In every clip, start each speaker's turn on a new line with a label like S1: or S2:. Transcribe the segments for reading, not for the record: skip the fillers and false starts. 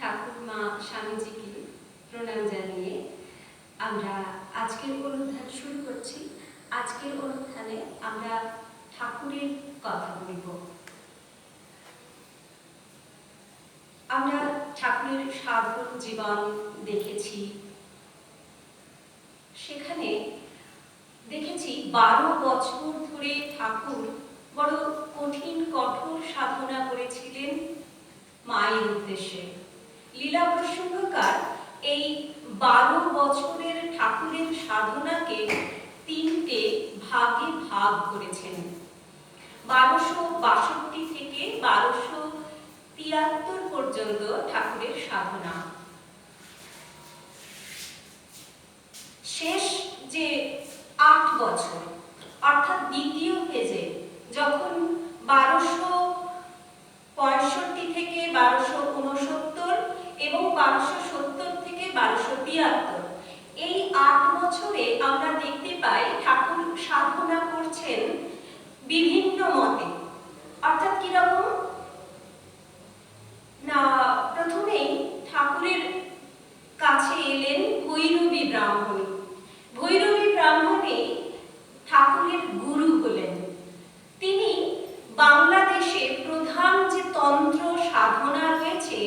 S1: ঠাকুরমা স্বামীজিকে প্রণাম জানিয়ে আমরা আজকের অনুষ্ঠান শুরু করছি। আজকের অনুষ্ঠানে আমরা ঠাকুরের কথা বলব। আমরা ঠাকুরের সাধন জীবন দেখেছি, সেখানে দেখেছি 12 বছর ধরে ঠাকুর বড় কঠিন কঠোর সাধনা করেছিলেন মায়ের উদ্দেশ্যে। লীলা প্রসঙ্গকার এই 12 বছরের ঠাকুরের সাধনাকে 3টে ভাগে ভাগ করেছেন। 1262 থেকে 1273 পর্যন্ত ঠাকুরের সাধনা। শেষ যে 8 বছর অর্থাৎ দ্বিতীয় ফেজে, যখন 1265 থেকে 1269 এবং 1270 থেকে 1273, এই 8 বছরে আমরা দেখতে পাই ঠাকুর সাধনা করছেন বিভিন্ন মতে। অর্থাৎ কিরকম না, প্রথমেই ঠাকুরের কাছে এলেন ভৈরবী ব্রাহ্মণী। ভৈরবী ব্রাহ্মণী ঠাকুরের গুরু হলেন। তিনি বাংলাদেশে প্রধান যে তন্ত্র সাধনা রয়েছে,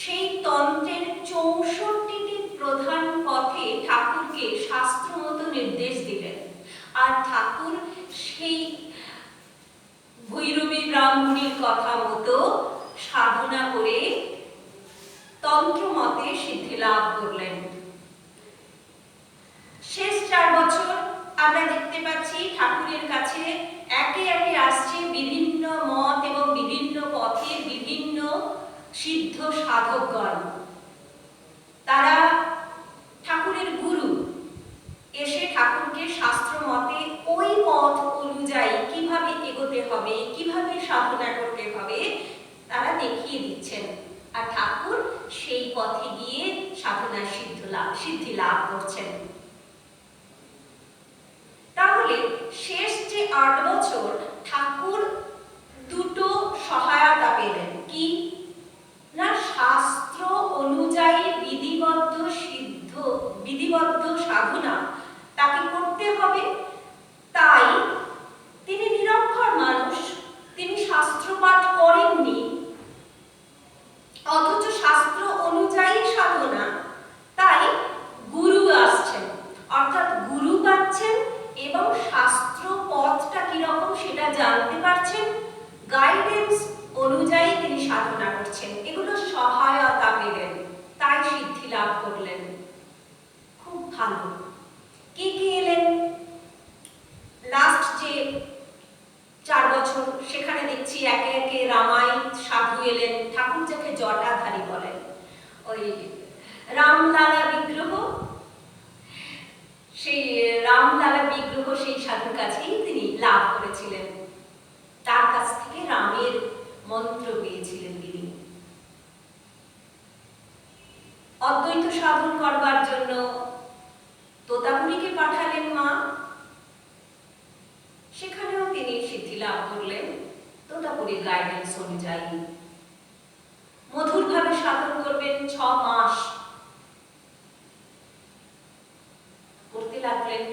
S1: সেই তন্ত্রের 64টি প্রধান পথে ঠাকুরকে শাস্ত্রমতো নির্দেশ দিলেন। আর ঠাকুর সেই ভৈরবী ব্রাহ্মণীর কথা মতো সাধনা করে তন্ত্রমতে সিদ্ধি লাভ করলেন। শেষ 4 বছর আমরা দেখতে পাচ্ছি ঠাকুরের কাছে একে একে আসছে বিভিন্ন মত এবং বিভিন্ন পথের বিভিন্ন সিদ্ধ সাধকগণ। তারা ঠাকুরের গুরু এসে ঠাকুরকে শাস্ত্র মতে ওই পথ অনুযায়ী কিভাবে এগোতে হবে, কিভাবে সাধনা করতে হবে তারা দেখিয়ে দিচ্ছেন। আর ঠাকুর সেই পথে গিয়ে সাধনা সিদ্ধি লাভ করছেন। তাহলে শেষ যে 8 বছর ঠাকুর দুটো সহায়তা পেলেন। কি না, শাস্ত্র অনুযায়ী বিধিবদ্ধ সাধনা তাকে করতে হবে। তাই তিনি নিরক্ষর মানুষ, তিনি শাস্ত্র পাঠ করেননি, অথচ শাস্ত্র অনুযায়ী সাধনা। তাই গুরু আসছেন, অর্থাৎ গুরু পাচ্ছেন এবং শাস্ত্র পথটা কিরকম সেটা জানতে পারছেন। গাইডেন্স অনুযায়ী তিনি সাধনা করছেন, এগুলো সহায়তা পেলেন, তাই সিদ্ধি লাভ করলেন। খুব ভালো। কে কে এলেন লাস্ট যে 4 বছর? সেখানে দেখছি একে একে রামায়ণ সাধু এলেন। ঠাকুর যাকে জটাধারী বলেন, ওই রামলালা বিগ্রহ, সেই রামলালা বিগ্রহ সেই সাধুর কাছেই তিনি লাভ করেছিলেন। তার কাছ থেকে রামের মন্ত্র পেয়েছিলেন তিনি। অদ্বৈত সাধন করবার জন্য তোতাপুরীকে পাঠালেন মা, সেখানেও তিনি সিদ্ধি লাভ করলেন তোতাপুরীর গাইডেন্স অনুযায়ী। মধুরভাবে সাধন করবেন 6 মাস করতে লাগলেন।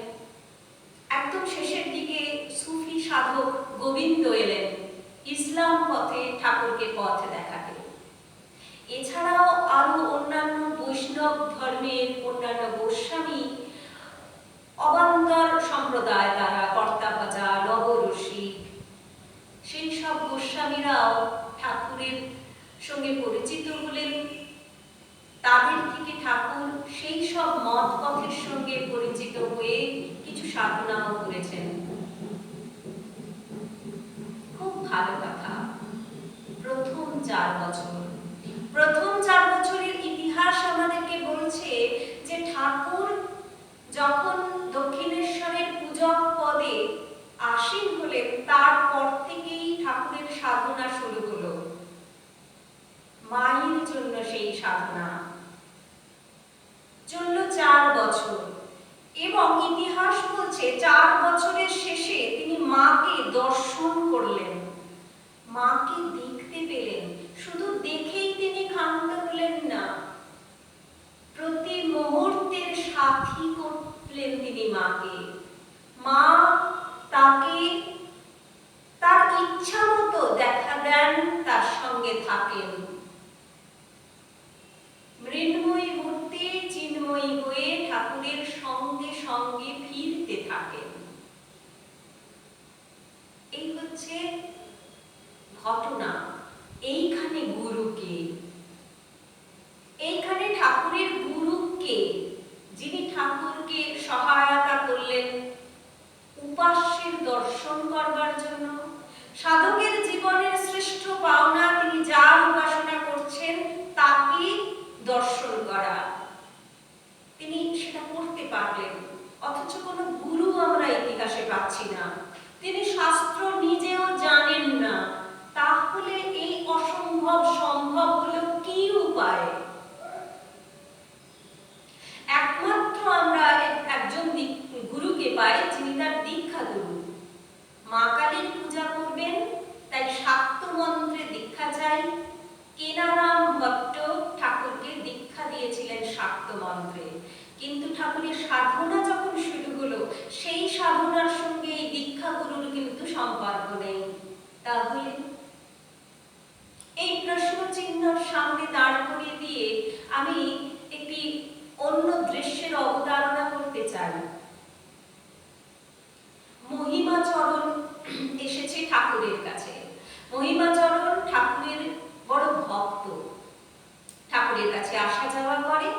S1: একদম শেষের দিকে সুফি সাধক গোবিন্দ এলেন ইসলাম পথে ঠাকুরকে পথ দেখাতে। এছাড়াও আরো অন্যান্য বৈষ্ণব ধর্মের অন্যান্য গোস্বামী, অবান্তর সম্প্রদায়, তারা কর্তাভজা, নবরসিক, সেই সব গোস্বামীরাও ঠাকুরের সঙ্গে পরিচিত হলেন। তাদের থেকে ঠাকুর সেই সব মত পথের সঙ্গে পরিচিত হয়ে কিছু সাধনাও করেছেন। খুব ভালো কথা। প্রথম 4 বছরের ইতিহাস আমাদেরকে বলছে যে ঠাকুর যখন দক্ষিণেশ্বরের পূজক পদে আসীন হলেন, তারপর থেকেই ঠাকুরের সাধনা শুরু হলো। মায়ের জন্য সেই সাধনা চলল 4 বছর। এবং ইতিহাস বলছে 4 বছরের শেষে তিনি মাকে দর্শন করলেন, মাকে দেখতে পেলেন। শুধু দেখেই তিনি ক্ষান্ত হলেন না, প্রতি মুহূর্তের সাথী করলেন তিনি মাকে। মা তাকে তার ইচ্ছা মতো দেখা দেন, তার সঙ্গে থাকেন। মৃন্ময়ী মূর্তি চিন্ময়ী হয়ে ঠাকুরের সঙ্গে সঙ্গে ফিরতে থাকেন। এই হচ্ছে ঘটনা। এইখানে গুরুকে, এইখানে ঠাকুরের গুরুকে, যিনি ঠাকুরকে সহায়তা করলেন উপাস্যের দর্শন করবার জন্য। সাধকের জীবনের শ্রেষ্ঠ পাওনা তিনি যার উপাসনা করছেন তাকে দর্শন করা। তিনি সেটা করতে পারলেন, অথচ কোনো গুরু আমরা ইতিহাসে পাচ্ছি না। তিনি শাস্ত্র নিজেও জানেন না। তাহলে এই অসম্ভব সম্ভব হলো কি উপায়? একমাত্র আমরা একজন গুরুকে পাই যিনি তার দীক্ষা গুরু। মা কালীর পূজা করবেন, তাই শাক্ত মন্ত্রে দীক্ষা চাই। কেনারাম ভট্ট ঠাকুরকে দীক্ষা দিয়েছিলেন শাক্ত মন্ত্রে, কিন্তু ঠাকুরের সাধনা যখন শুরু হলো সেই সাধনার সঙ্গে এই দীক্ষা গুরুর কিন্তু সম্পর্ক নেই। তাহলে এই প্রশ্ন চিহ্ন সামনে দাঁড় করিয়ে দিয়ে আমি একটি অন্য দৃশ্যের অবতারণা করতে চাই। মহিমাচরণ এসেছে ঠাকুরের কাছে। মহিমাচরণ ঠাকুরের বড় ভক্ত, ঠাকুরের কাছে আসা যাওয়া করে।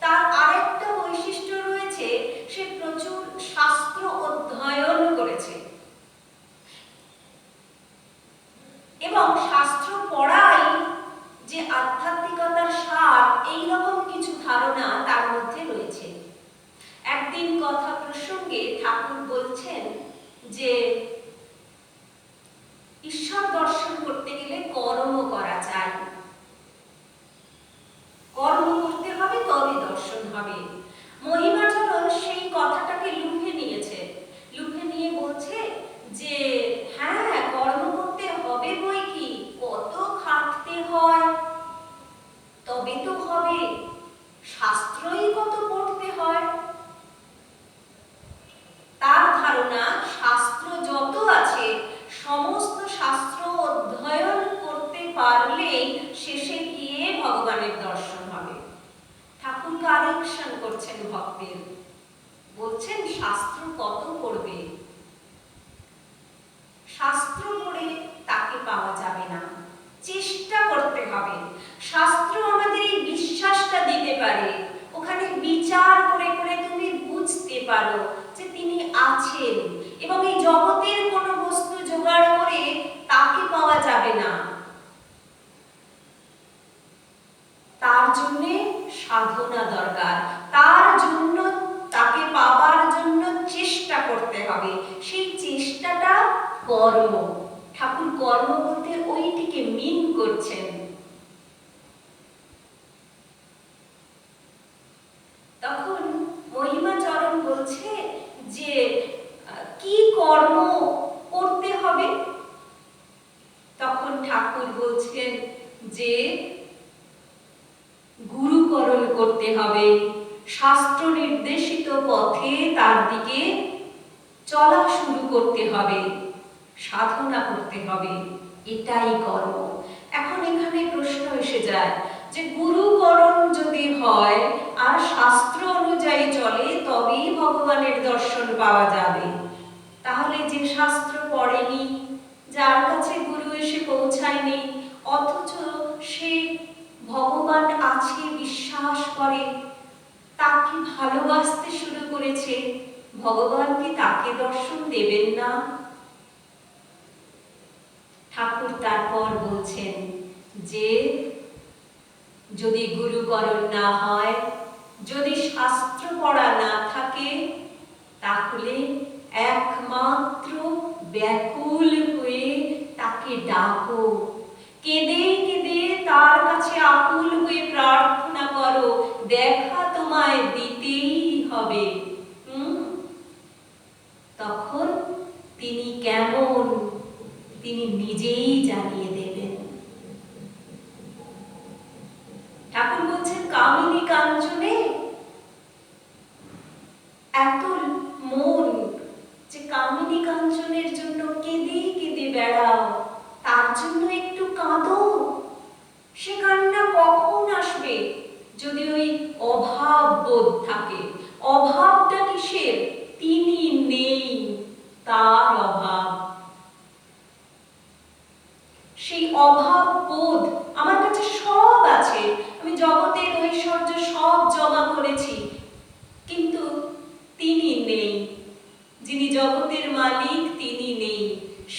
S1: তার আরেকটা বৈশিষ্ট্য রয়েছে, সে প্রচুর শাস্ত্র অধ্যয়ন করেছে এবং শাস্ত্র পড়াই যে আধ্যাত্মিকতার সার, এইরকম কিছু ধারণা তার মধ্যে রয়েছে। একদিন কথা প্রসঙ্গে ঠাকুর বলছেন যে ঈশ্বর দর্শন করতে গেলে কর্ম করা চাই, কর্ম করতে হবে তবে দর্শন হবে। মহিমাচরণ সেই কথাটাকে লুফে নিয়েছে, লুফে নিয়ে বলছে যে হ্যাঁ, কর্ম করতে হবে বই কি, কত খাটতে হয় তবে তো হবে, শাস্ত্রই কত পড়তে হয়। তার ধারণা শাস্ত্র যত আছে সমস্ত শাস্ত্র অধ্যয়ন করতে পারলেই শেষে গিয়ে ভগবানের দর্শন হবে। ঠাকুর কারেকশন করছেন ভক্তের, বলছেন শাস্ত্র কত পড়বে, শাস্ত্র পড়ে তাকে পাওয়া যাবে না, চেষ্টা করতে হবে। শাস্ত্র আমাদের এই বিশ্বাসটা দিতে পারে, ওখানে বিচার করে করে তুমি বুঝতে পারো যে তিনি আছেন এবং এই জগতের কোনো বস্তু জোগাড় করে তাকে পাওয়া যাবে না। তার জন্য সাধনা দরকার, তার জন্য তাকে পাবার জন্য চেষ্টা করতে হবে। সেই চেষ্টাটা কর্ম। ঠাকুর কর্ম বলতে ওইটিকে মিন করছেন। তখন মহিমাচরণ বলছে যে কি কর্ম করতে হবে? তখন ঠাকুর বলছেন যে গুরুকরণ করতে হবে, শাস্ত্র নির্দেশিত পথে তার দিকে চলা শুরু করতে হবে, সাধনা করতে হবে, এটাই কর্ম। এখন এখানে প্রশ্ন এসে যায় যে গুরুকরণ যদি হয় আর শাস্ত্র অনুযায়ী চলে তবেই ভগবানের দর্শন পাওয়া যাবে, তাহলে যে শাস্ত্র পড়েনি, যার কাছে গুরু এসে পৌঁছায়নি, অথচ সে ভগবান আছে বিশ্বাস করে, তাকে ভালোবাসতে শুরু করেছে, ভগবান কি তাকে দর্শন দেবেন না? ঠাকুর তারপর বলছেন যে যদি গুরুকরণ না হয়, যদি শাস্ত্র পড়া না থাকে, তাহলে একমাত্র ব্যাকুল হয়ে তাকে ডাকো, কেঁদে কেঁদে তার কাছে আকুল হয়ে প্রার্থনা করো, দেখা তোমায় দিতেই হবে। তখন তিনি কেমন তিনি নিজেই জানিয়ে দেবেন। যে কামিনী কাঞ্চনের জন্য কেঁদে কেঁদে বেড়াও, তার জন্য একটু কাঁদো। সে কান্না কখন আসবে? যদি ওই অভাব বোধ থাকে। অভাবটা কিসের? তিনি নেই, তার অভাব। সেই অভাব বোধ, আমার কাছে সব আছে, আমি জগতের ঐশ্বর্য সব জমা করেছি, কিন্তু তিনি নেই, যিনি জগতের মালিক তিনি নেই।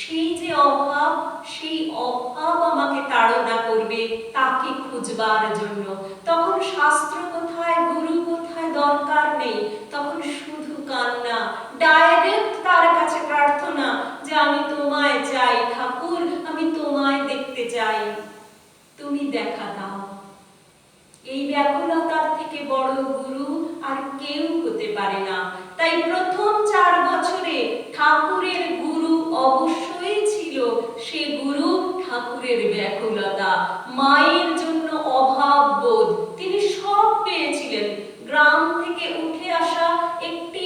S1: সেই যে অভাব, সেই অভাব আমাকে তাড়না করবে তাকে খুঁজবার জন্য। তখন শাস্ত্র কোথায়, গুরু কোথায় দরকার নেই, তখন শুধু কান্না, ডাইরেক্ট তার কাছে প্রার্থনা যে আমি তোমায় চাই ঠাকুর, আমি তোমায় দেখতে চাই, তুমি দেখা দাও। এই ব্যাকুলতার থেকে বড় গুরু আর কেউ হতে পারে না। তাই প্রথম 4 বছরে ঠাকুরের গুরু অবশ্যই ছিল, সে গুরু ঠাকুরের ব্যাকুলতা, মায়ের জন্য অভাব বোধ। তিনি সব পেয়েছিলেন। গ্রাম থেকে উঠে আসা একটি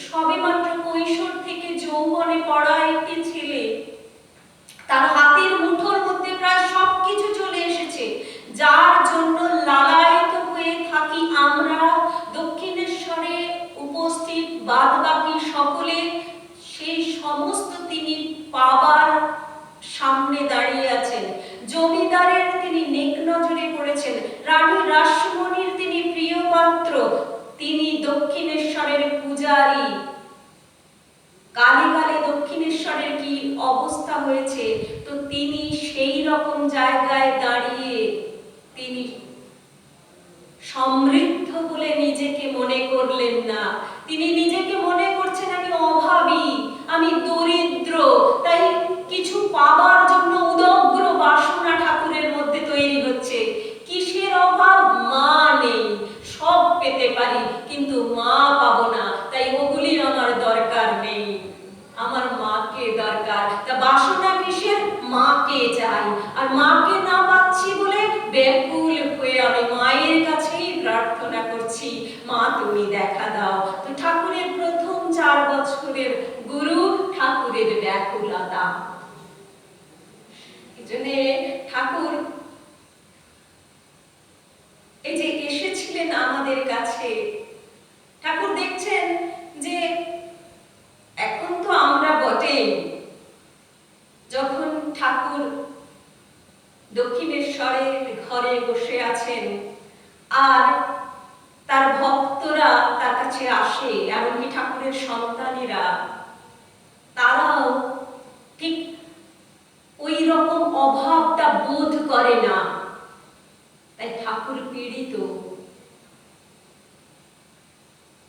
S1: সবেমাত্র কৈশোর থেকে যৌবনে পড়া একটি ছেলে, তার হাতের মুঠোর মধ্যে প্রায় সবকিছু চলে এসেছে, যার জন্য লালায়িত হয়ে থাকি আমরা দক্ষিণেশ্বরে উপস্থিত বাদবাকি সকলে। সেই সমস্ত তিনি পাবার সামনে দাঁড়িয়ে আছেন। জমিদারের তিনি নেক নজরে পড়েছেন, রানী রাসমণির তিনি প্রিয় পাত্র, তিনি দক্ষিণেশ্বরের পূজারী। কালে কালে দক্ষিণেশ্বরের কি অবস্থা হয়েছে, তো তিনি সেই রকম জায়গায় দাঁড়িয়ে তিনি সমৃদ্ধ বলে নিজেকে মনে করলেন না। তিনি নিজেকে মনে করছেন আমি অভাবী, আমি দরিদ্র, তাই কিছু পাবার জন্য উদগ্র বাসনা ঠাকুরের মধ্যে তৈরি হচ্ছে। কিসের অভাব? মা নেই, সব পেতে পারি কিন্তু মা পাবো না, তাই ওগুলির আমার দরকার নেই, আমার মাকে দরকার। তা বাসনা কিসের? মাকে চাই, আর মাকে না পাচ্ছি বলে ব্যাকুল হয়ে আমি মায়ের কাছেই প্রার্থনা করছি, মা তুমি দেখা দাও। তো ঠাকুরের প্রথম 4 বছরের গুরু ঠাকুরের ব্যাকুলতা। এজন্য ঠাকুর এই যে এসেছিলেন আমাদের কাছে, ঠাকুর দেখছেন যে এখন তো আমরা বটেই, যখন ঠাকুর দক্ষিণেশ্বরের ঘরে বসে আছেন আর তার ভক্তরা তার কাছে আসে, এমনকি ঠাকুরের সন্তানেরা, তারাও ঠিক ওই রকম অভাবটা বোধ করে না। তাই ঠাকুর পীড়িত।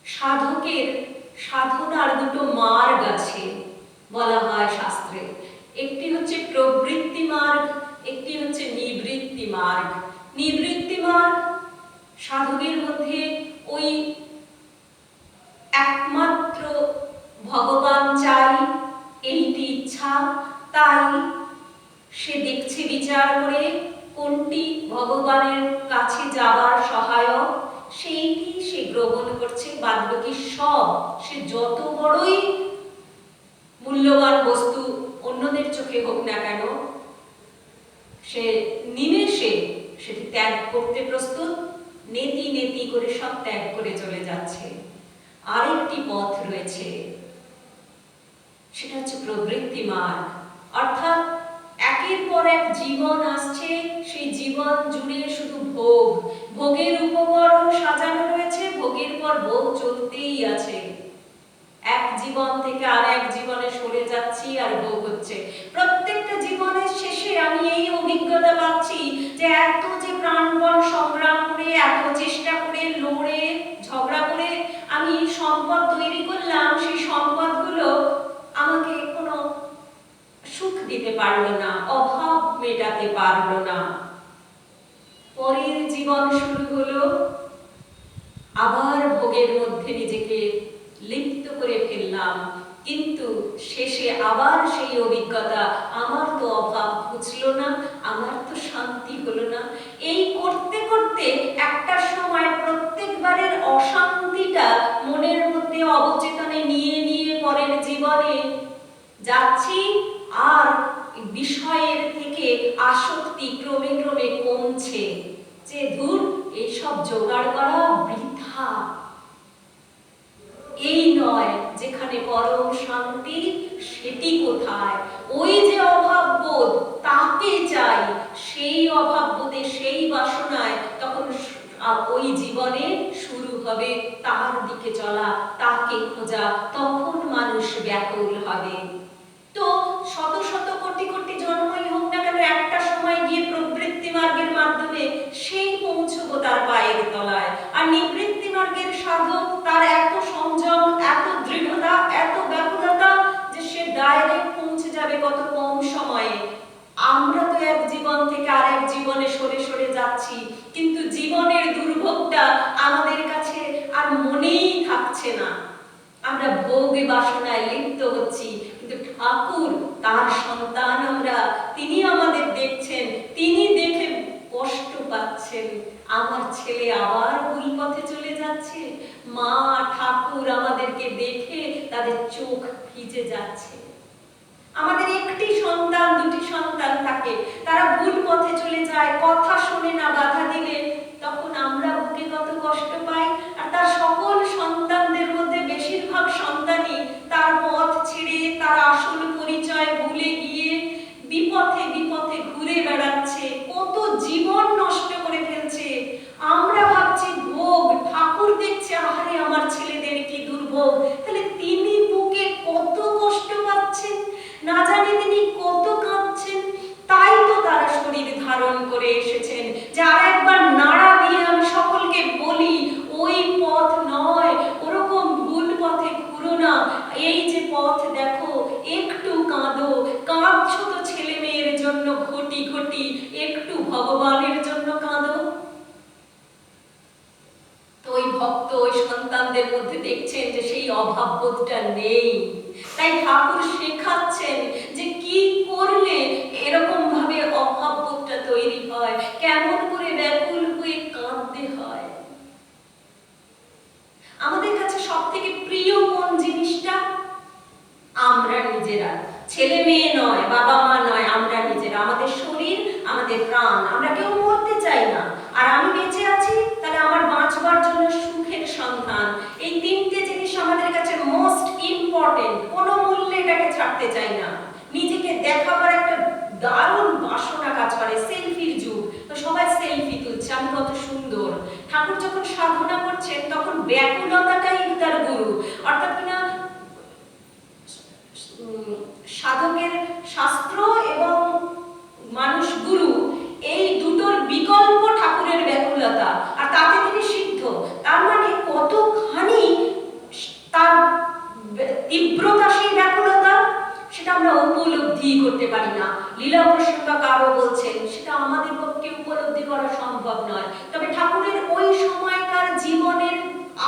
S1: সাধকের সাধনার দুটো মার্গ আছে বলা হয় শাস্ত্রে, একটি হচ্ছে প্রবৃত্তি মার্গ, একটি হচ্ছে নিবৃত্তি মার্গ। নিবৃত্তি মার্গ সাধকের মধ্যে ওই একমাত্র ভগবান চাই এইটি ইচ্ছা, তাই সে দেখছে বিচার করে কোনটি ভগবানের কাছে যাবার সহায়ক, সেইটি সে গ্রহণ করছে। বাদবাকি সব, সে যত বড়ই মূল্যবান বস্তু অন্যদের চোখে হোক না কেন, সে নিমেষে সেটি ত্যাগ করতে প্রস্তুত, নেতি নেতি করে সব ত্যাগ করে চলে যাচ্ছে। আরেকটি পথ রয়েছে, সেটা হচ্ছে প্রবৃত্তি মার্গ, অর্থাৎ একের পর এক জীবন আসছে, সেই জীবন জুড়ে শুধু ভোগ, ভোগের উপকরণ সাজানো রয়েছে, ভোগের পর ভোগ চলতেই আছে। এক জীবন থেকে আরেক জীবনে সরে যাচ্ছি আর ভোগ হচ্ছে। প্রত্যেকটা জীবনের শেষে আমি এই অভিজ্ঞতা পাচ্ছি যে এত যে প্রাণপণ সংগ্রাম করে, এত চেষ্টা করে, লড়ে ঝগড়া করে আমি সম্পদ তৈরি করলাম, সেই সম্পদগুলো আমাকে কোনো সুখ দিতে পারলো না, অভাব মেটাতে পারলো না। পরের জীবন শুরু হলো, আবার ভোগের মধ্যে নিজেকে লিপ্ত করে ফেললাম, কিন্তু শেষে আবার সেই অভিজ্ঞতা, আমার তো অভাব ঘুচলো না, আমার তো শান্তি হলো না। এই করতে করতে একটা সময় প্রত্যেকবারের অশান্তিটা মনের মধ্যে অবচেতনে নিয়ে নিয়ে পরের জীবনে যাচ্ছি, আর বিষয়ের থেকে আসক্তি ক্রমে ক্রমে কমছে, যে দূর এইসব জোগাড় করা বৃথা। এই নয়, যেখানে পরম শান্তি সেটি কোথায়? ওই যে অভাববোধ, তাকে চাই, সেই অভাববোধে সেই বাসনায় তখন ওই জীবনে শুরু হবে তার দিকে চলা, তাকে খোঁজা, তখন মানুষ ব্যাকুল হবে। তো শত শত কোটি কোটি জন্মই হোক না কেন, একটা সময় গিয়ে প্রবৃত্তি মার্গের মাধ্যমে সেই পৌঁছবো তার পায়ের তলায়। আর নিবৃত্তি মার্গের সাধক, তার এত সংযম, এত দৃঢ়তা, এত ব্যাকুলতা যে সে ডাইরেক্ট পৌঁছে যাবে কত কম সময়ে। আমরা তো এক জীবন থেকে আরেক জীবনে সরে সরে যাচ্ছি, কিন্তু জীবনের দুর্ভোগটা আমাদের কাছে আর মনেই থাকছে না। আমরা ভোগ বাসনায় লিপ্ত হচ্ছি, কিন্তু ঠাকুর তার সন্তান আমরা, তিনি আমাদের দেখছেন, তিনি দেখে কষ্ট পাচ্ছেন। আমার ছেলে আবার ভুল পথে চলে যাচ্ছে, মা ঠাকুর আমাদেরকে দেখে তাদের চোখ ভিজে যাচ্ছে। আমাদের একটি সন্তান, দুটি সন্তান থাকে, তারা ভুল পথে চলে যায়, কথা শোনে না, বাধা দিলে তখন আমরা বুকে কত কষ্ট পাই। আর তার সকল সন্তানদের মধ্যে বেশিরভাগ সন্তানই তার পথ ছেড়ে, তার আসল পরিচয় ভুলে গিয়ে বিপথে বিপথে ঘুরে বেড়াচ্ছে, কত জীবন নষ্ট করে ফেলছে। আমরা ভাবছি ভোগ, ঠাকুর দেখছে আহারে আমার ছেলেদের কি দুর্ভোগ, তাহলে তিনি বুকে কত কষ্ট পাচ্ছেন, না জানি তিনি কত কাঁদছেন। তাই তো তারা শরীর ধারণ করে এসেছেন, যে আর একবার নাড়া দিয়ে আমি সকলকে বলি ওই পথ নয়, ওরকম ভুল পথে ঘুরো না, এই যে পথ দেখো, একটু কাঁদো, কাঁদছো তো ছেলে মেয়ের জন্য ঘটি ঘটি, একটু ভগবানের জন্য কাঁদো। তো ওই ভক্ত, ওই সন্তানদের মধ্যে দেখছেন যে সেই অভাববোধটা নেই। তাই ঠাকুর শেখাচ্ছেন যে কি করলে এরকম ভাবে অভাববোধটা তৈরি হয়, কেমন করে ব্যাকুল হয়ে কাঁদতে হয়। আমাদের কাছে সব থেকে প্রিয় কোন জিনিসটা? আমরা নিজেরা, ছেলে মেয়ে নয়, বাবা মা নয়, আমরা নিজেরা, আমাদের শরীর, আমাদের প্রাণ। আমরা কেউ মরতে চাই না, আর আমি বেঁচে আছি, তাহলে আমার বাঁচবার জন্য সুখের সন্ধান। এই তিনটে জিনিস আমাদের কাছে মোস্ট ইম্পর্টেন্ট, কোনো মূল্যে এটাকে ছাড়তে চাই না। নিজেকে দেখাবার একটা দারুণ বাসনা কাজ করে, সেলফির যুগ, তো সবাই সেলফি তুলছে, আমি কত সুন্দর। ঠাকুর যখন সাধনা করছেন তখন ব্যাকুলতাটাই তার গুরু, অর্থাৎ কিনা সাধকের শাস্ত্র এবং মানুষ গুরু, এই দুটোর বিকল্প ঠাকুরের ব্যাকুলতা, আর তাতে তিনি সিদ্ধ। তার মানে কতখানি তার তীব্রতা সেই ব্যাকুলতা, সেটা আমরা উপলব্ধি করতে পারি না। লীলা প্রসঙ্গক আরো বলছেন সেটা আমাদের পক্ষে উপলব্ধি করা সম্ভব নয়। তবে ঠাকুরের ওই সময়কার জীবনের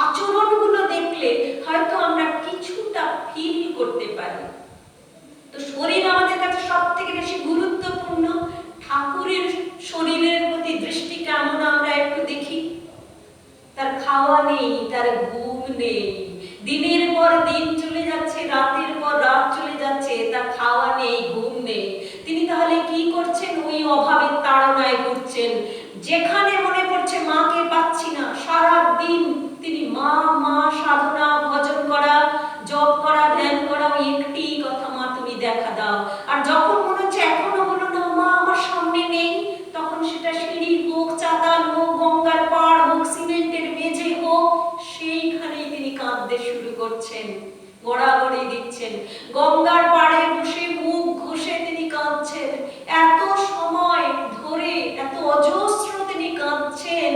S1: আচরণগুলো দেখলে হয়তো আমরা কিছুটা ফিল করতে পারি। তো শরীর আমাদের কাছে সব থেকে বেশি গুরুত্বপূর্ণ। ঠাকুরের শরীরের প্রতি দৃষ্টি কেমন আমরা একটু দেখি। তার খাওয়া নেই, তার ঘুম নেই, দিনের পর দিন চলে যাচ্ছে, রাতের পর রাত চলে যাচ্ছে, তার খাওয়া নেই, ঘুম নেই। তিনি তাহলে কি করছেন? ওই অভাবের তাড়নায় ঘুরছেন। যেখানে মনে পড়ছে মাকে পাচ্ছি না, সারা দিন তিনি মা মা সাধনা, ভজন করা, জপ করা, ধ্যান করা, ওই একটি কথা, মা তুমি দেখা দাও। আর যখন মনে হচ্ছে এখনো হলো না, মা আমার সামনে নেই, তখন সেটা সিঁড়ি হোক, চাতাল হোক, গঙ্গার পাড় হোক, সিমেন্টের মেঝে হোক, সেইখানেই তিনি কাঁদতে শুরু করছেন, গড়াগড়ি দিচ্ছেন। গঙ্গার পাড়ে বসে মুখ ঘষে তিনি কাঁদছেন, এত সময় ধরে, এত অজস্র তিনি কাঁদছেন,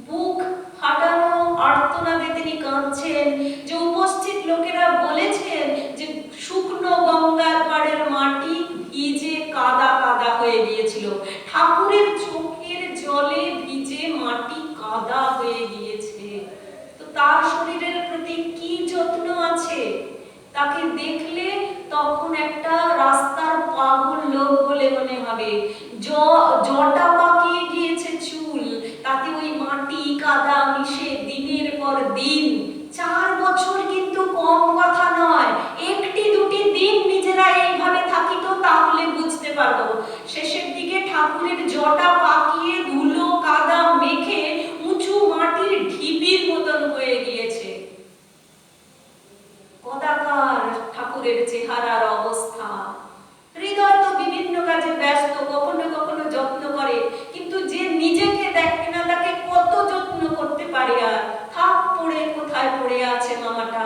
S1: বুক ফাটানো আর্তনাদে তিনি কাঁদছেন, যে উপস্থিত লোকেরা বলেছেন যে শুকনো গঙ্গার পাড়ের মাটি ভিজে কাদা কাদা হয়ে গিয়েছিল। ঠাকুরের চোখের জলে ভিজে মাটি কাদা হয়ে গিয়েছে। তো তার শরীরের প্রতি কি যত্ন আছে! তাকে দেখলে তখন একটা রাস্তার পাগল লোক বলে মনে হবে। জটা পাকিয়ে গিয়েছে চুল, তাতে ওই মাটি কাদা মিশে দিনের পর দিন। 4 বছর কিন্তু কম কথা নয়। জটা পাকিয়ে ধুলো কাদা মেখে উঁচু মাটির ঢিপির মতন হয়ে গিয়েছে। কদাকার ঠাকুরের চেহারার অবস্থা। হৃদয় তো বিভিন্ন কাজে ব্যস্ত, কখনো কখনো যত্ন করে, কিন্তু যে নিজেকে দেখে না তাকে কত যত্ন করতে পারে? আর থাক পড়ে কোথায় পড়ে আছে মামাটা,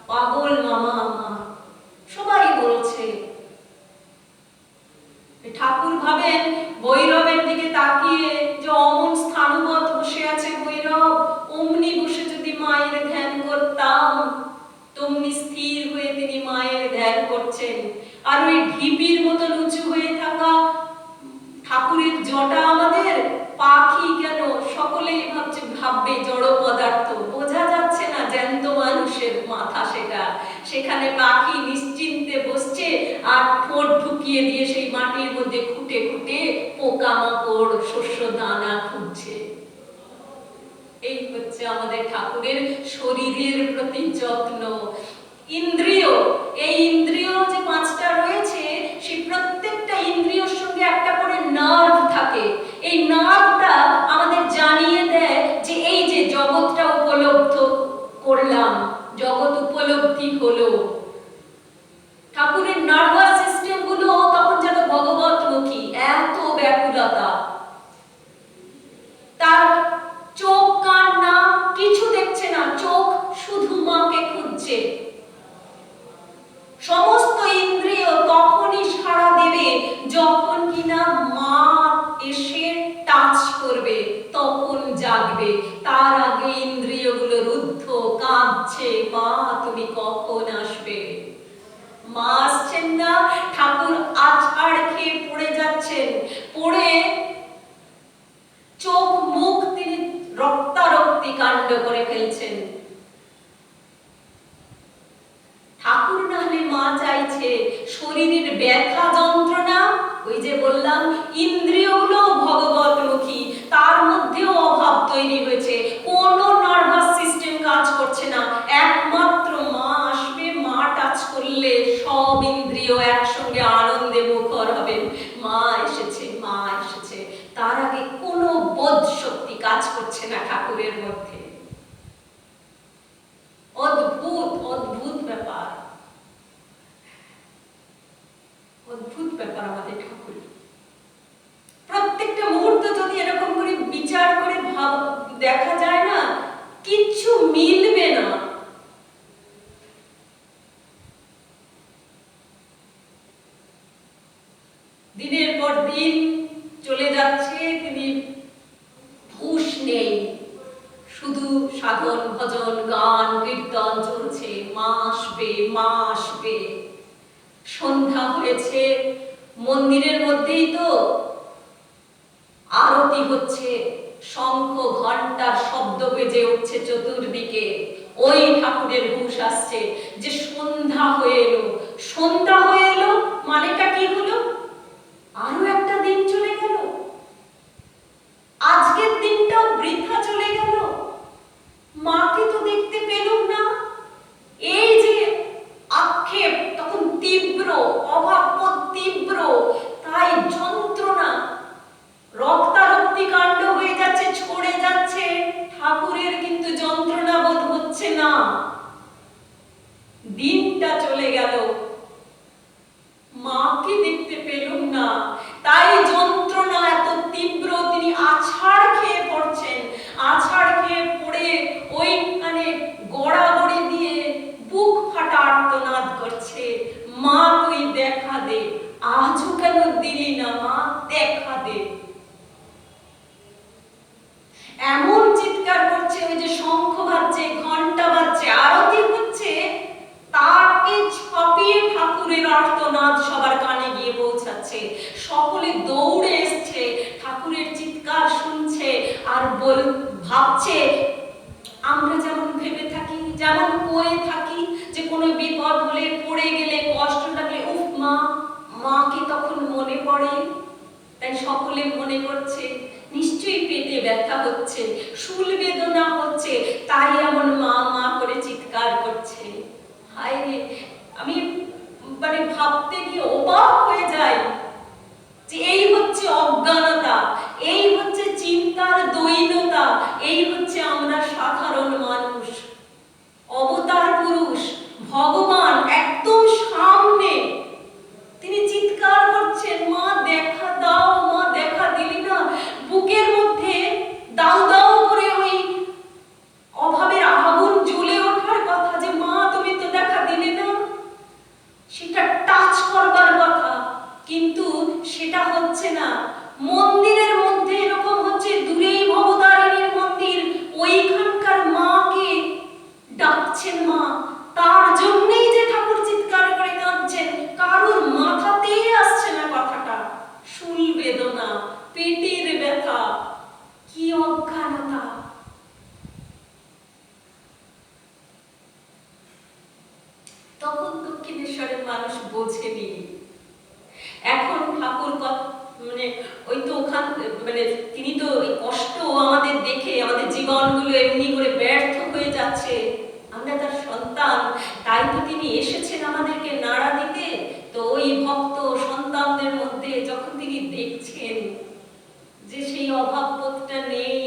S1: পাগল মামা আমার, সবাই বলছে। ঠাকুর ভাবেন ভৈরবের দিকে তাকিয়ে যে অমন স্থানবৎ বসে আছে ভৈরব, অমনি বসে যদি মায়ের ধ্যান করতাম, তেমনি স্থির হয়ে তিনি মায়ের ধ্যান করছেন। আর ওই ঢিপির মতন উঁচু হয়ে থাকা ঠাকুরের জটা আমাদের পাখি কেন সকলেই ভাববে জড় পদার্থ, বোঝা যাচ্ছে না জ্যান্ত মানুষের মাথা সেটা। সেখানে পাখি নিশ্চিন্তে বসছে আর ঠোঁট ঢুকিয়ে দিয়ে সেই মাটির মধ্যে খুঁটে খুঁটে পোকামাকড় শস্য দানা খুঁজছে। এই হচ্ছে আমাদের ঠাকুরের শরীরের প্রতি যত্ন। ইন্দ্রিয়, এই ইন্দ্রিয় যে পাঁচটা রয়েছে, সেই প্রত্যেকটা ইন্দ্রিয়র সঙ্গে একটা করে নার্ভ থাকে। এই নার্ভটা আমাদের জানিয়ে দেয় যে এই যে জগৎটা উপলব্ধ করলাম, জগৎ উপলব্ধি হলো। ঠাকুরের নার্ভাস সিস্টেম গুলো তখন যেন ভগবতমুখী, এত ব্যাকুলতা। তার চোখ কান নাক কিছু দেখছে না, চোখ শুধু মাকে খুঁজছে। সমস্ত ইন্দ্রিয় তখনই সাড়া দেবে যখন কিনা মা এসে টাচ করবে, তখন জাগবে। তার আগে ইন্দ্রিয়গুলো রুদ্ধ, কাঁদছে, মা তুমি কখন আসবে? মা আসছেন না, ঠাকুর আছাড় খেয়ে পড়ে যাচ্ছেন। পড়ে চোখ মুখ তিনি রক্তারক্তি কাণ্ড করে ফেলছেন। ঠাকুর না হলে মা চাইছে শরীরের ব্যথা যন্ত্রণা, ওই যে বললাম ইন্দ্রিয়গুলো ভগবতমুখী, তার মধ্যেও অভাব তৈরি হয়েছে। কোনো নার্ভাস সিস্টেম কাজ করছে না, একমাত্র মা আসবে। মা টাচ করলে সব ইন্দ্রিয় একসঙ্গে আনন্দে মুখর হবে, মা এসেছে, মা এসেছে। তার আগে কোনো বোধ শক্তি কাজ করছে না ঠাকুরের মধ্যে। অদ্ভুত অদ্ভুত ব্যাপার, অদ্ভুত ব্যাপার আমাদের ঠাকুর। প্রত্যেকটা মুহূর্ত যদি এরকম করে বিচার করে দেখা যায় না, কিচ্ছু মিলবে না। দিনের পর দিন চলে যাচ্ছে, তিনি হুঁশ নেই, শুধু সাধন ভজন গান কীর্তন চলছে, মা আসবে, মা আসবে। সন্ধ্যা হয়েছে, মন্দিরের মধ্যেই তো আরতি হচ্ছে, শঙ্খ ঘন্টার শব্দ বেজে উঠছে চতুর্দিকে। ওই ঠাকুরের হুঁশ আসছে যে সন্ধ্যা হয়ে এলো। সন্ধ্যা হয়ে এলো মানেটা কি হলো? আরো একটা দিন চলে গেল, আজকের দিনটাও বৃথা চলে গেল। মাকে তো দেখতে পেলাম না। এই যে আক্ষেপ তখন তীব্র, অভাববোধ তীব্র, তাই যন্ত্রণা রক্তারক্তি কাণ্ড হয়ে যাচ্ছে, ছড়ে যাচ্ছে। ঠাকুরের কিন্তু যন্ত্রণা বোধ হচ্ছে না। দিনটা চলে গেল, মাকে দেখতে পেলাম না, তাই যন্ত্রণা এত তীব্র। তিনি আছাড় খেয়ে পড়ছেন, আছাড় খেয়ে পড়ে ওইখানে গড়াগড়ি দিয়ে বুক ফাটা আর্তনাদ করছে, মা তুই দেখা দে, আজও কেন দিলি না মা, দেখা দে। এমন চিৎকার করছে, ওই যে শঙ্খ বাজছে, ঘন্টা বাজছে, আরতি হচ্ছে, তাকে ছাপিয়ে ঠাকুরের আর্তনাদ সবার কানে গিয়ে পৌঁছাচ্ছে। সকলে দৌড়ে এসছে, ঠাকুরের চিৎকার শুনছে আর ভাবছে, আমরা যেমন ভেবে থাকি, যেমন করে থাকি যে কোনো বিপদ হলে, পড়ে গেলে, কষ্ট লাগলে উফ মা, মাকে তখন মনে পড়ে। তাই সকলে মনে করছে নিশ্চয়ই পেটে ব্যথা হচ্ছে, শুল বেদনা হচ্ছে, তাই এমন মা মা করে চিৎকার করছে। হায় রে, আমি মানে ভাবতে গিয়ে অবাক হয়ে যাই যে এই হচ্ছে অজ্ঞানতা, এই হচ্ছে চিন্তার দৈন্যতা, এই হচ্ছে আমরা সাধারণ মানুষ। অবতার পুরুষ ভগবান একদম সামনে, তিনি চিৎকার করছেন, মা দেখা দাও, মা দেখা দিলি না। বুকের মধ্যে দাউ দাউ করে ওই অভাবের আগুন জ্বলে ওঠার কথা, যে মা তুমি তো দেখা দিলে না, সেটা টাচ করবার কথা, কিন্তু সেটা হচ্ছে না। মন্দিরের মধ্যে এরকম হচ্ছে, দূরেই ভবতারিণীর মন্দির, ওইখানকার মাকে ডাকছেন মা, তার জন্যই যে ঠাকুর চিৎকার করে কাঁদছেন, কারোর মাথাতেই আসছে না কথাটা। শুল বেদনা, পেটের ব্যথা, কি অজ্ঞানতা। তখন দক্ষিণেশ্বরের মানুষ বোঝেনি। এখন ঠাকুর মানে ওই তো ওখান মানে তিনি তো ওই কষ্ট আমাদের দেখে আমাদের জীবনগুলো এমনি করে ব্যর্থ হয়ে যাচ্ছে, আমরা তার সন্তান, তাই তো তিনি এসেছেন আমাদেরকে নাড়া দিতে। তো ওই ভক্ত সন্তানদের মধ্যে যখন তিনি দেখছেন যে সেই অভাববোধটা নেই,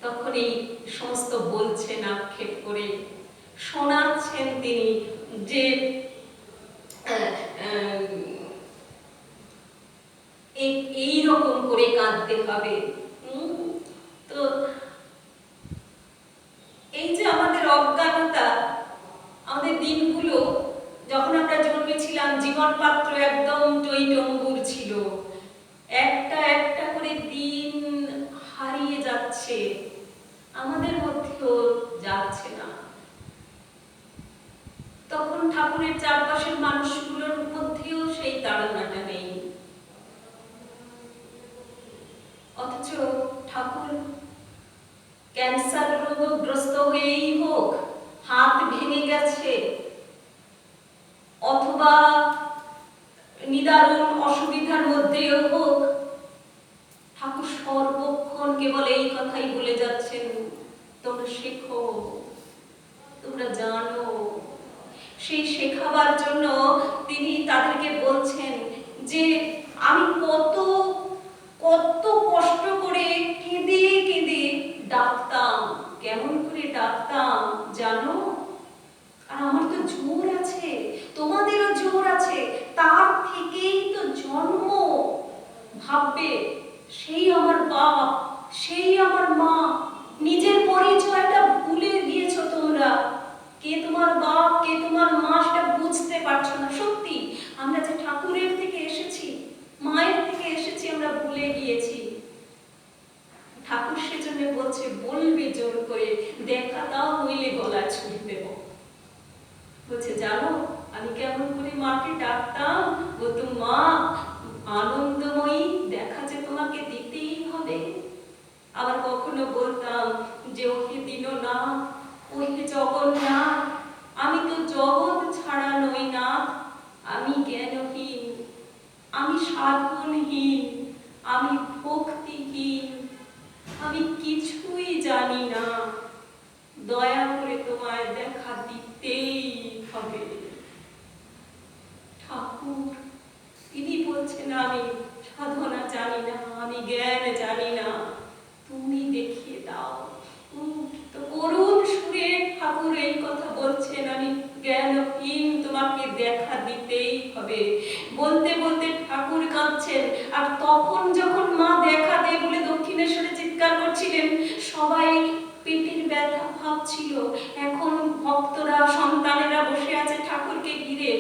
S1: তখন এই সমস্ত বলছেন আক্ষেপ করে, শোনাচ্ছেন তিনি যে এই রকম করে কাঁদতে হবে। তো এই যে আমাদের অজ্ঞানতা, আমাদের দিনগুলো, যখন আমরা জন্মেছিলাম জীবন পাত্র একদম টইটম্বুর ছিল, একটা একটা করে দিন হারিয়ে যাচ্ছে, আমাদের মধ্যেও যাচ্ছে না। তখন ঠাকুরের চারপাশের মানুষগুলোর মধ্যেও সেই তাড়নাটা নেই। অথচ ঠাকুর ক্যান্সার রোগগ্রস্ত হয়েই হোক, হাত ভেঙে গেছে, অথবা নিদারুণ অসুবিধার মধ্যেও হোক, ঠাকুর সর্বক্ষণ কেবল এই কথাই বলে যাচ্ছেন, তোমরা শেখো, তোমরা জানো। সেই শেখাবার জন্য তিনি তাদেরকে বলছেন যে আমি কত কত কষ্ট করে কেঁদে কেঁদে ডাকতাম, কেমন করে ডাকতাম জানো? আর আমার তো জোর আছে, তোমাদেরও জোর আছে, তার থেকেই তো জন্ম। ভাববে সেই আমার বাপ, সেই আমার মা, নিজের পরিচয়টা ভুলে গিয়েছো তোমরা, কে তোমার বাপ কে তোমার মা সেটা বুঝতে পারছো না। সত্যি আমরা যে ঠাকুরের থেকে এসেছি, মায়ের থেকে এসেছি, আমরা ভুলে গিয়েছি। ঠাকুর সেজন্য বলছে, বলবে জোর করে, দেখা দাও নইলে গলা ছুরি দেব। বলছে জানো আমি কেমন করে মাকে ডাকতাম, বলতো মা আনন্দময়ী, দেখা যে তোমাকে দিতেই হবে। আবার কখনো বলতাম যে ওহে দীননাথ, ওহে জগন্নাথ, আমি তো জগৎ ছাড়া নই নাথ, আমি জ্ঞানহীন, আমি সাধনহীন, আমি ভক্তিহীন, আমি কিছুই জানি না, দয়া করে তোমায় দেখা দিতেই হবে। ঠাকুর তিনি বলছেন আমি সাধনা জানি না, আমি জ্ঞান জানি না, তুমি দেখিয়ে দাও। তো করুণ সুরে ঠাকুর এই কথা বলছেন, আমি জ্ঞানহীন, তোমাকে দেখা দিতেই হবে। বলতে বলতে ঠাকুর কাঁদছেন। আর তখন যখন মা দেখা দেয় বলে দক্ষিণেশ্বরে চিৎকার করছিলেন, সবাই পেটের ব্যথা ভাবছিল। এখন ভক্তরা সন্তানেরা বসে আছে ঠাকুরকে ঘিরে,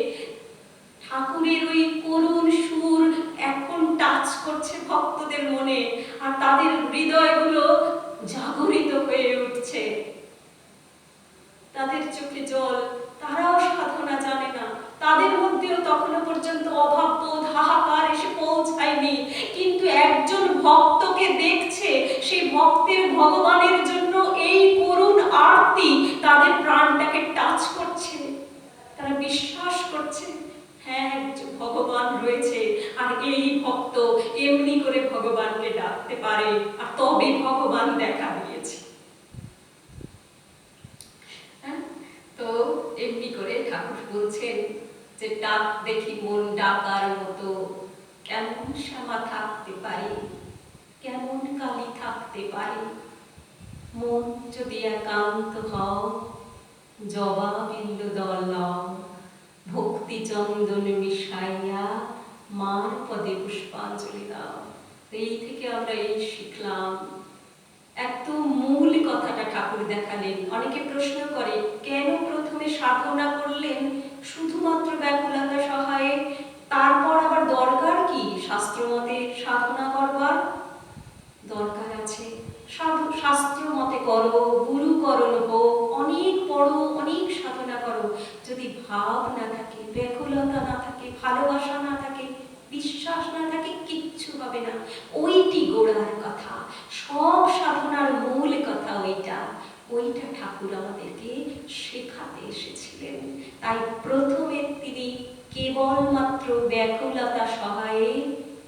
S1: ঠাকুরের ওই করুণ সুর এখন টাচ করছে ভক্তদের মনে, আর তাদের হৃদয়গুলো জাগরিত হয়ে উঠছে, তাদের চোখে জল। তারাও সাধনা জানে না, তাদের মধ্যেও তখনো পর্যন্ত অভাববোধ হাহাকার এসে পৌঁছায়নি, কিন্তু একজন ভক্তকে দেখছে, সেই ভক্তের ভগবানের জন্য এই করুণ আরতি তাদের প্রাণটাকে টাচ করছে। তারা বিশ্বাস করছে হ্যাঁ ভগবান রয়েছে, আর এই ভক্ত এমনি করে ভগবানকে ডাকতে পারে, আর তবে ভগবান দেখা দিয়েছে। তো এমনি করে ঠাকুর বলছেন যে ডাক দেখি মন ডাকার মতো, কেমন শ্যামা থাকতে পারে, কেমন কালী থাকতে পারে। মন যদি একান্ত হও, জবা বিল্ল দল লও, ভক্তি চন্দন মিশাইয়া মার পদে পুষ্পাঞ্জলি দাও। এই থেকে আমরা এই শিখলাম। এত মূল কথাটা ঠাকুর দেখালেন। অনেকে প্রশ্ন করে, কেন প্রথমে সাধনা করলেন শুধুমাত্র ব্যাকুলতা সহায়ে, তারপর আবার দরকার কি শাস্ত্রমতে সাধনা করবার? দরকার আছে। শাস্ত্র মতে করো, গুরুকরণ হোক, অনেক পড়ো, অনেক সাধনা করো, যদি ভাব না থাকে, ব্যাকুলতা না থাকে, ভালোবাসা না থাকে, বিশ্বাস না থাকে, কিচ্ছু হবে না। ওইটি গোড়ার কথা, সব সাধনার মূল কথা ওইটা ঠাকুর আমাদেরকে শেখাতে এসেছিলেন। তাই প্রথমে তিনি কেবলমাত্র ব্যাকুলতা সহায়ে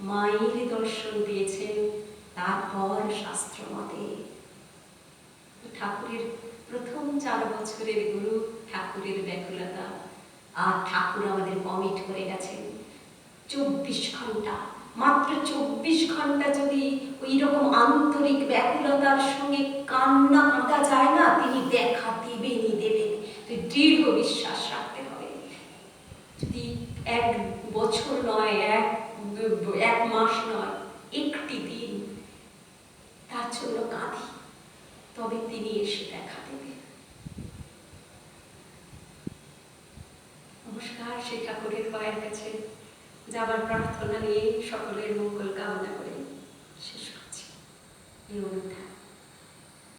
S1: মায়ের দর্শন দিয়েছেন, তারপর শাস্ত্র মতে। ঠাকুরের প্রথম 4 বছরের গুরু ঠাকুরের ব্যাকুলতা। আর ঠাকুর আমাদের কমিট করে গেছেন 24 ঘন্টা, মাত্র 24 ঘন্টা যদি ওই রকম আন্তরিক ব্যাকুলতার সঙ্গে কান্না কাঁদা যায় না, তিনি দেখা দেবেনই দেবেন। দৃঢ় বিশ্বাস রাখতে হবে। যদি 1 বছর নয়, 1 মাস নয়, একটি দিন তার জন্য কাঁদি, তবে তিনি এসে দেখা দেবেন। নমস্কার, শ্রী ঠাকুরের পায়ের কাছে যাবার প্রার্থনা নিয়ে সকলের মঙ্গল কামনা করে শেষ করছি এই অনুষ্ঠান।